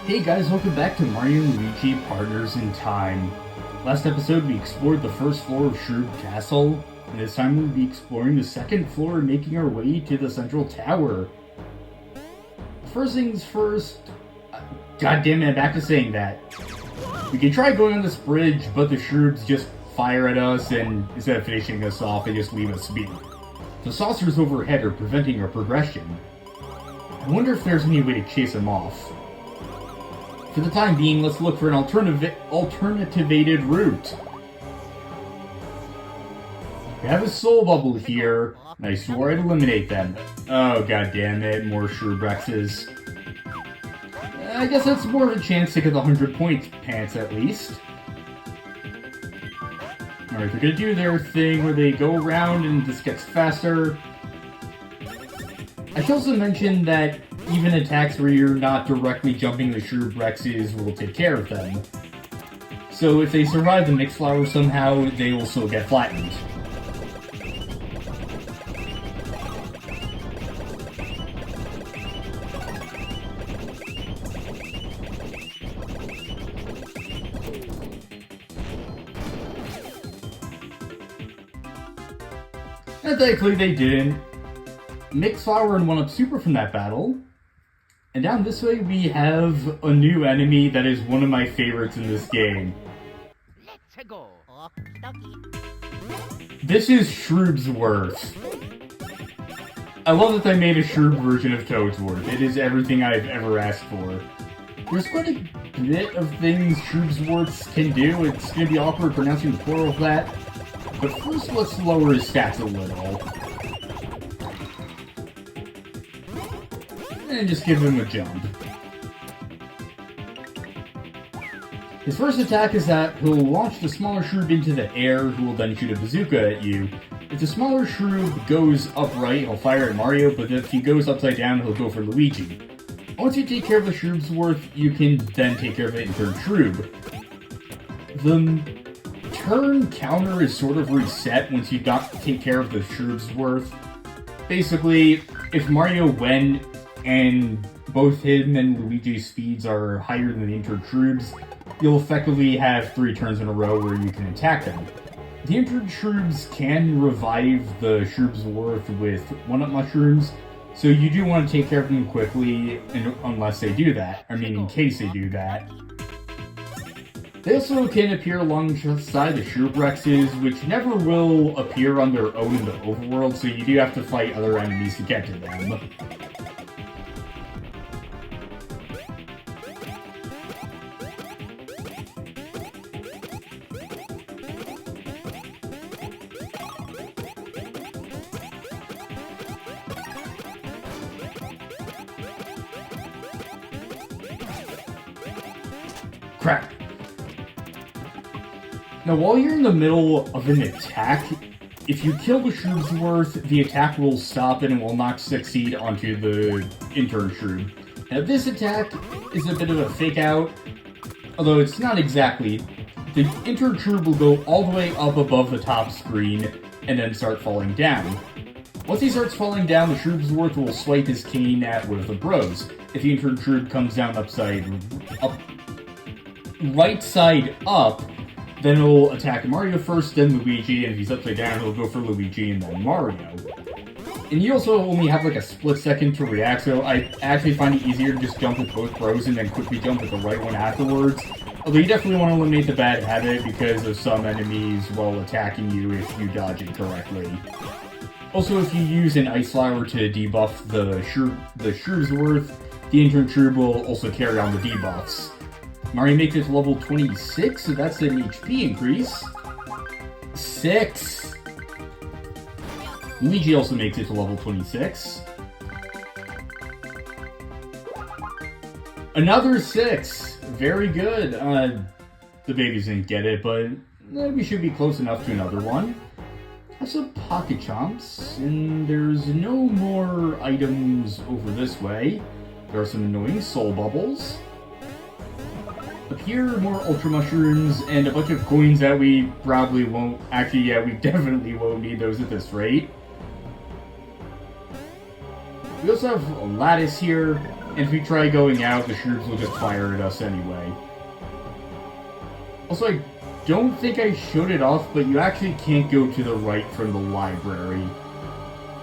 Hey guys, welcome back to Mario and Luigi Partners in Time. Last episode we explored the first floor of Shroobs Castle, and this time we'll be exploring the second floor and making our way to the central tower. First things first, god damn it, I'm back to saying that. We can try going on this bridge, but the Shroobs just fire at us, and instead of finishing us off, they just leave us be. The saucers overhead are preventing our progression. I wonder if there's any way to chase them off. For the time being, let's look for an alternativated route. We have a soul bubble here, and I swore I'd eliminate them. Oh god damn it, more Shroobs. I guess that's more of a chance to get the 100 point pants at least. Alright, they're gonna do their thing where they go around and this gets faster. I should also mention that even attacks where you're not directly jumping the Shroobs will take care of them. So if they survive the Mixed Flower somehow, they will still get flattened. And thankfully they didn't. Mixed Flower and 1-up Super from that battle. And down this way we have a new enemy that is one of my favorites in this game. Let's go. This is Shroobs. I love that they made a Shroob version of Toadsworth. It is everything I've ever asked for. There's quite a bit of things Shroobs can do. It's going to be awkward pronouncing the plural of that. But first let's lower his stats a little. And just give him a jump. His first attack is that he'll launch the smaller Shroob into the air, who will then shoot a bazooka at you. If the smaller Shroob goes upright, he'll fire at Mario, but if he goes upside down, he'll go for Luigi. Once you take care of the Shroobs, you can then take care of it in turn Shroob. The turn counter is sort of reset once you take care of the Shroobs. Basically, if Mario went and both him and Luigi's speeds are higher than the entered Shroobs, you'll effectively have 3 turns in a row where you can attack them. The entered Shroobs can revive the Shroobs with 1-up mushrooms, so you do want to take care of them quickly unless they do that. I mean, in case they do that. They also can appear alongside the Shroobs, which never will appear on their own in the overworld, so you do have to fight other enemies to get to them. Crap. Now, while you're in the middle of an attack, if you kill the Shroobs, the attack will stop and it will not succeed onto the intern Shroob. Now, this attack is a bit of a fake out, although it's not exactly. The intern Shroob will go all the way up above the top screen and then start falling down. Once he starts falling down, the Shroobs will swipe his cane at one of the bros. If the intern Shroob comes down right side up, then he'll attack Mario first, then Luigi, and if he's upside down, he'll go for Luigi and then Mario. And you also only have like a split second to react, so I actually find it easier to just jump with both bros and then quickly jump with the right one afterwards. Although you definitely want to eliminate the bad habit because of some enemies while attacking you if you dodge it correctly. Also, if you use an Ice Flower to debuff the Shroobs, the intern Shroob will also carry on the debuffs. Mario makes it to level 26, so that's an HP increase. 6! Luigi also makes it to level 26. Another 6! Very good. The babies didn't get it, but we should be close enough to another one. Have some Pocket Chomps, and there's no more items over this way. There are some annoying Soul Bubbles. Up here, more Ultra Mushrooms, and a bunch of coins that we probably won't... Actually, yeah, we definitely won't need those at this rate. We also have a Lattice here, And if we try going out, the Shroobs will just fire at us anyway. Also, I don't think I showed it off, but you actually can't go to the right from the library.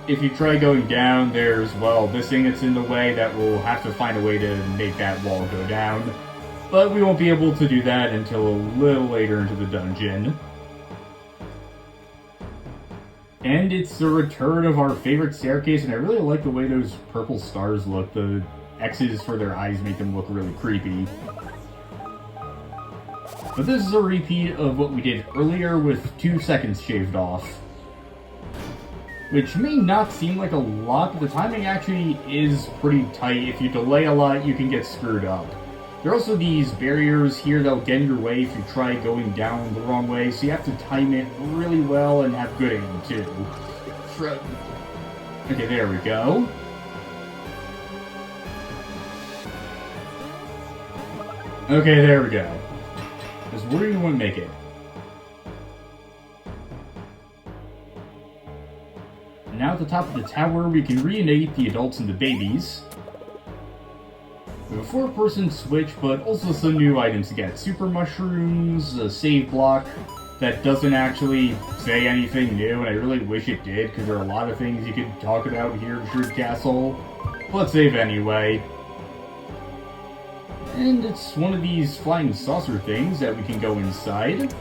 If you try going down, there's, well, this thing that's in the way that will have to find a way to make that wall go down. But we won't be able to do that until a little later into the dungeon. And it's the return of our favorite staircase, and I really like the way those purple stars look. The X's for their eyes make them look really creepy. But this is a repeat of what we did earlier with 2 seconds shaved off. Which may not seem like a lot, but the timing actually is pretty tight. If you delay a lot, you can get screwed up. There are also these barriers here that'll get in your way if you try going down the wrong way, so you have to time it really well and have good aim, too. Okay, there we go. Okay, there we go. Just where do you want to make it? And now at the top of the tower, we can reunite the adults and the babies. We have a 4-person switch, but also some new items to get. Super mushrooms, a save block that doesn't actually say anything new, and I really wish it did, because there are a lot of things you could talk about here in Shroobs Castle. But let's save anyway. And it's one of these flying saucer things that we can go inside.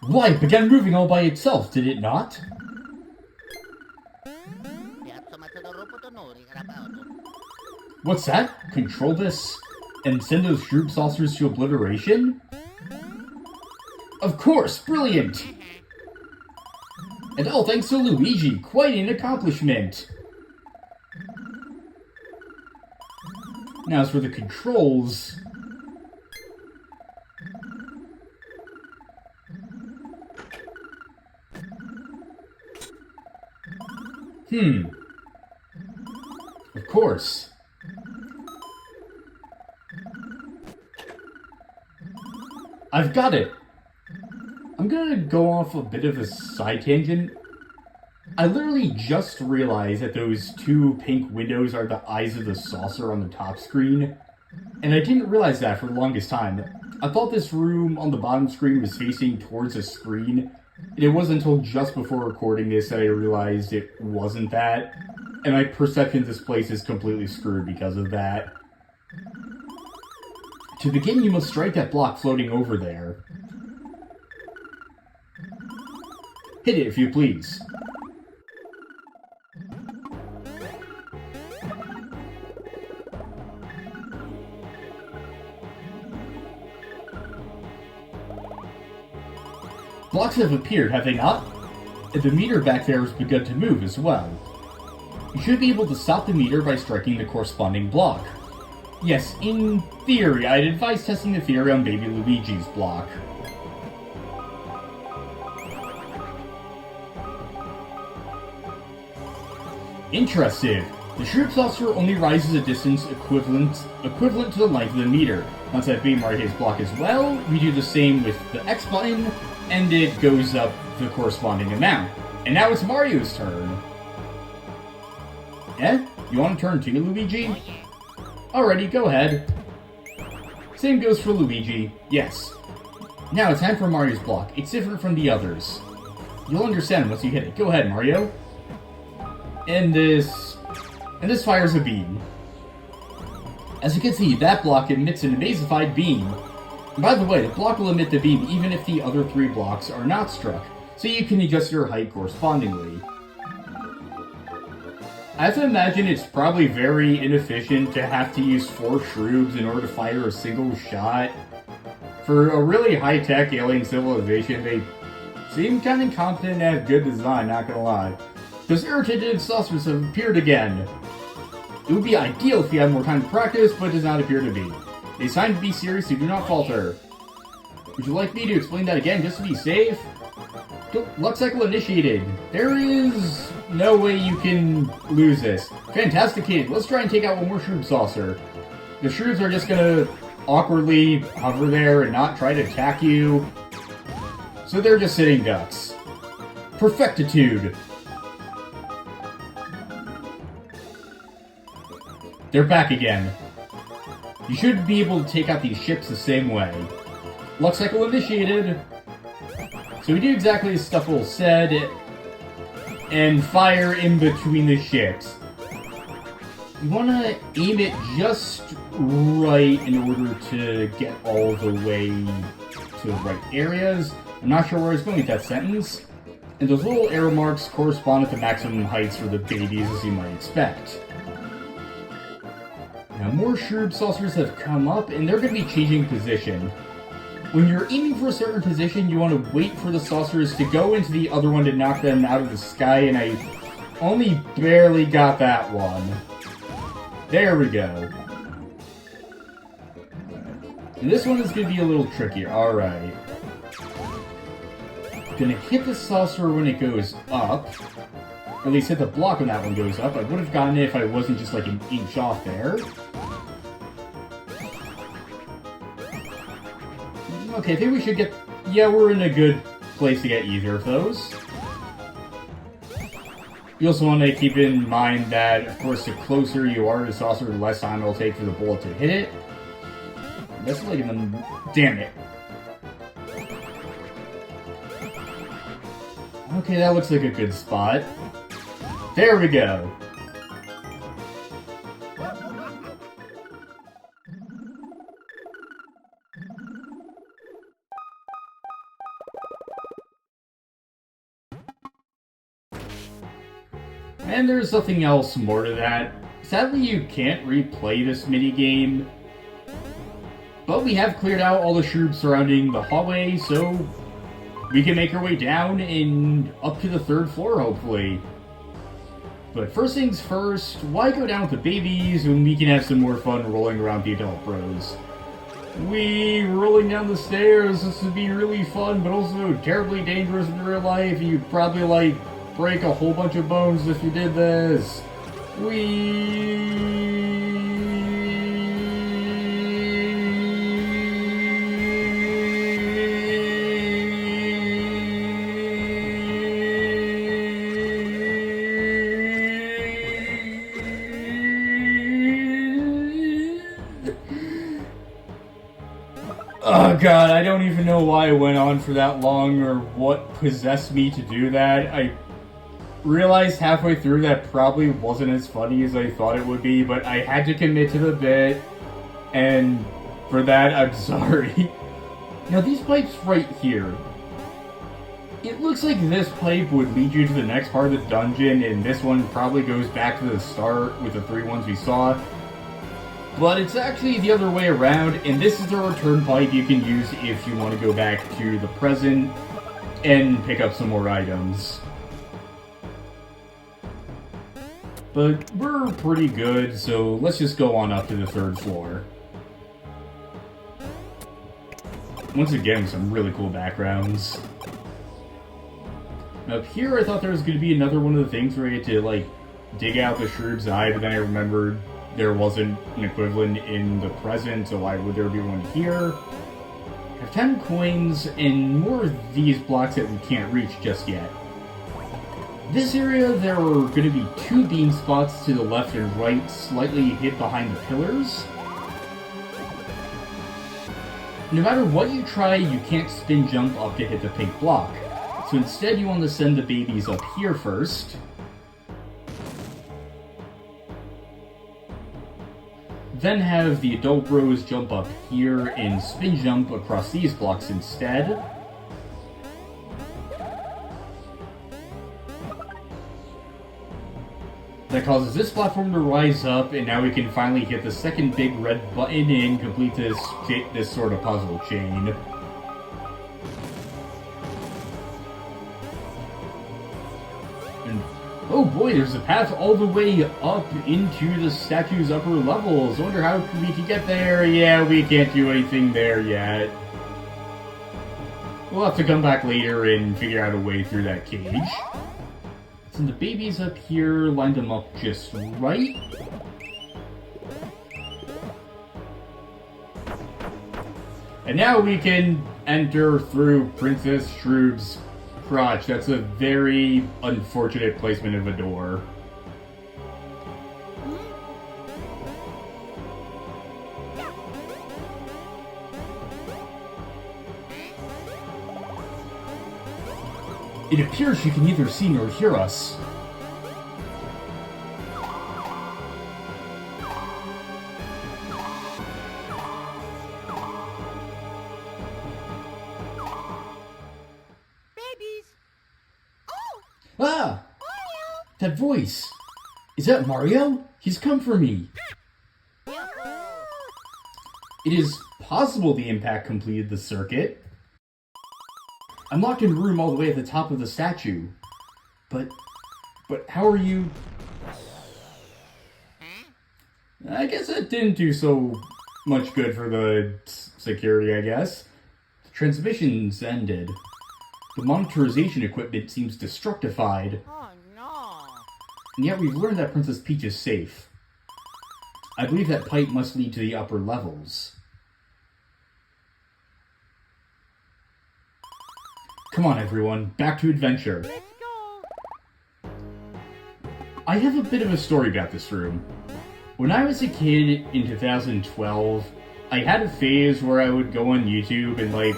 Why, it began moving all by itself, did it not? What's that? Control this? And send those Shroobs saucers to obliteration? Of course! Brilliant! And all thanks to Luigi! Quite an accomplishment! Now as for the controls... Of course. I've got it! I'm gonna go off a bit of a side tangent. I literally just realized that those 2 pink windows are the eyes of the saucer on the top screen. And I didn't realize that for the longest time. I thought this room on the bottom screen was facing towards a screen. And it wasn't until just before recording this that I realized it wasn't that. And my perception of this place is completely screwed because of that. To begin, you must strike that block floating over there. Hit it if you please. Blocks have appeared, have they not? And the meter back there has begun to move as well. You should be able to stop the meter by striking the corresponding block. Yes, in theory, I'd advise testing the theory on baby Luigi's block. Interesting. The Shroobs saucer only rises a distance equivalent to the length of the meter. Once I've beamed Mario's block as well, we do the same with the X button, and it goes up the corresponding amount. And now it's Mario's turn. Eh? You want to turn too, Luigi? Alrighty, go ahead. Same goes for Luigi. Yes. Now it's time for Mario's block. It's different from the others. You'll understand once you hit it. Go ahead, Mario. And this fires a beam. As you can see, that block emits an amazified beam. And by the way, the block will emit the beam even if the other 3 blocks are not struck, so you can adjust your height correspondingly. I have to imagine it's probably very inefficient to have to use 4 Shroobs in order to fire a single shot. For a really high-tech alien civilization, they seem kind of incompetent and have good design, not gonna lie. Those irritated saucers have appeared again. It would be ideal if you had more time to practice, but does not appear to be. They seem to be serious, so do not falter. Would you like me to explain that again just to be safe? Luck cycle initiated. There is no way you can lose this. Fantastic, kid. Let's try and take out one more Shroom saucer. The Shroobs are just gonna awkwardly hover there and not try to attack you. So they're just sitting ducks. Perfectitude. They're back again. You should be able to take out these ships the same way. Luck cycle initiated. So we do exactly as Stuffle said, and fire in between the ships. You want to aim it just right in order to get all the way to the right areas. I'm not sure where I was going with that sentence. And those little arrow marks correspond to maximum heights for the babies, as you might expect. Now, more Shroob saucers have come up, and they're going to be changing position. When you're aiming for a certain position, you want to wait for the saucers to go into the other one to knock them out of the sky, and I only barely got that one. There we go. And this one is going to be a little trickier. Alright. Gonna hit the saucer when it goes up. Or at least hit the block when that one goes up. I would have gotten it if I wasn't just like an inch off there. Okay, I think we should get... Yeah, we're in a good place to get either of those. You also want to keep in mind that, of course, the closer you are to the saucer, the less time it'll take for the bullet to hit it. That's like an... Damn it. Okay, that looks like a good spot. There we go. And there's nothing else more to that. Sadly, you can't replay this minigame. But we have cleared out all the Shroobs surrounding the hallway, so we can make our way down and up to the 3rd floor, hopefully. But first things first, why go down with the babies when we can have some more fun rolling around the adult bros? Rolling down the stairs, this would be really fun, but also terribly dangerous in real life. You'd probably, like, break a whole bunch of bones if you did this. Oh god, I don't even know why I went on for that long or what possessed me to do that. I realized halfway through that probably wasn't as funny as I thought it would be, but I had to commit to the bit, and for that, I'm sorry. Now these pipes right here, it looks like this pipe would lead you to the next part of the dungeon, and this one probably goes back to the start with the 3 ones we saw. But it's actually the other way around, and this is the return pipe you can use if you want to go back to the present and pick up some more items. But we're pretty good, so let's just go on up to the 3rd floor. Once again, some really cool backgrounds. Up here, I thought there was going to be another one of the things where you had to, like, dig out the Shroob's eye, but then I remembered there wasn't an equivalent in the present, so why would there be one here? I have 10 coins and more of these blocks that we can't reach just yet. This area, there are going to be 2 beam spots to the left and right, slightly hid behind the pillars. No matter what you try, you can't spin jump up to hit the pink block. So instead you want to send the babies up here first. Then have the adult bros jump up here and spin jump across these blocks instead. That causes this platform to rise up, and now we can finally hit the second big red button and complete this sort of puzzle chain. And oh boy, there's a path all the way up into the statue's upper levels. I wonder how we can get there. Yeah, we can't do anything there yet. We'll have to come back later and figure out a way through that cage. So the babies up here, line them up just right. And now we can enter through Princess Shroobs' crotch. That's a very unfortunate placement of a door. It appears she can neither see nor hear us. Babies. Oh, Ah! Mario. That voice! Is that Mario? He's come for me. It is possible the impact completed the circuit. I'm locked in a room all the way at the top of the statue. But how are you... I guess that didn't do so much good for the security, I guess. The transmissions ended. The monitorization equipment seems destructified. Oh no. And yet we've learned that Princess Peach is safe. I believe that pipe must lead to the upper levels. Come on, everyone. Back to adventure. Let's go. I have a bit of a story about this room. When I was a kid in 2012, I had a phase where I would go on YouTube and, like,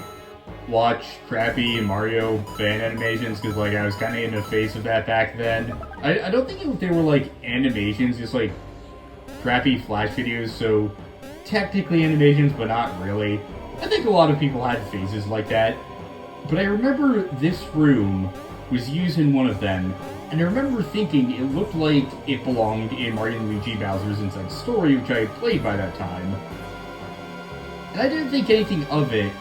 watch crappy Mario fan animations, because, like, I was kind of in the face of that back then. I don't think they were, like, animations, just, like, crappy Flash videos, so technically animations, but not really. I think a lot of people had phases like that. But I remember this room was used in one of them, and I remember thinking it looked like it belonged in Mario & Luigi Bowser's Inside Story, which I had played by that time. And I didn't think anything of it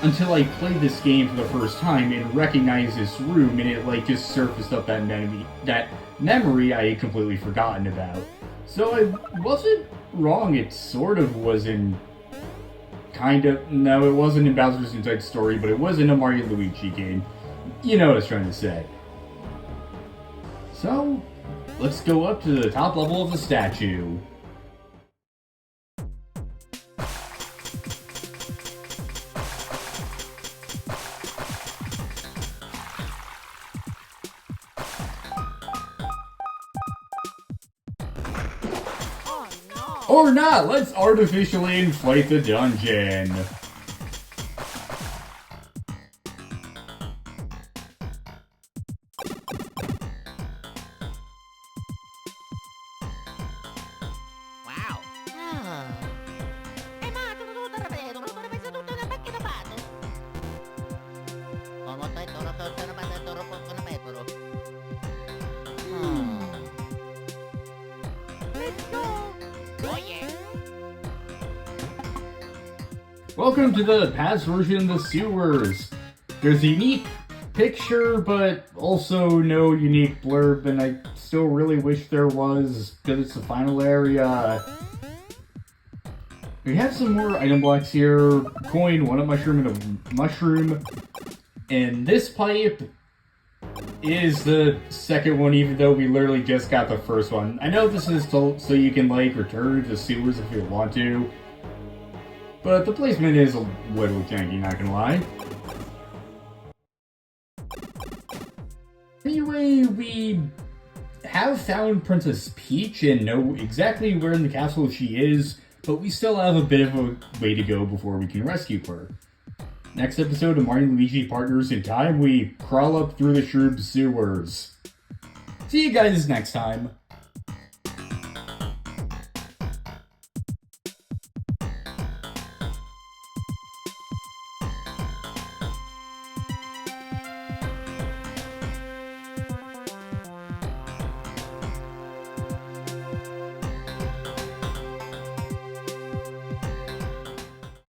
until I played this game for the first time and recognized this room, and it, like, just surfaced up that memory I had completely forgotten about. So I wasn't wrong, it sort of was in... No, it wasn't in Bowser's Inside Story, but it was in a Mario & Luigi game. You know what I was trying to say. So, let's go up to the top level of the statue. Oh no. Or not, let's artificially inflate the dungeon. Wow. Ma tutto ripeto, non penso tutto una macchina fatto. Come te ora tutto una banda toro poco na metro. Let's go. Oh yeah. Welcome to the past version of the sewers. There's a unique picture, but also no unique blurb, and I still really wish there was, because it's the final area. We have some more item blocks here. Coin, one-up mushroom, and a mushroom. And this pipe is the second one, even though we literally just got the first one. I know this is so you can, like, return to the sewers if you want to, but the placement is a little janky, not gonna lie. Anyway, we have found Princess Peach and know exactly where in the castle she is, but we still have a bit of a way to go before we can rescue her. Next episode of Mario & Luigi Partners in Time, we crawl up through the Shroobs sewers. See you guys next time.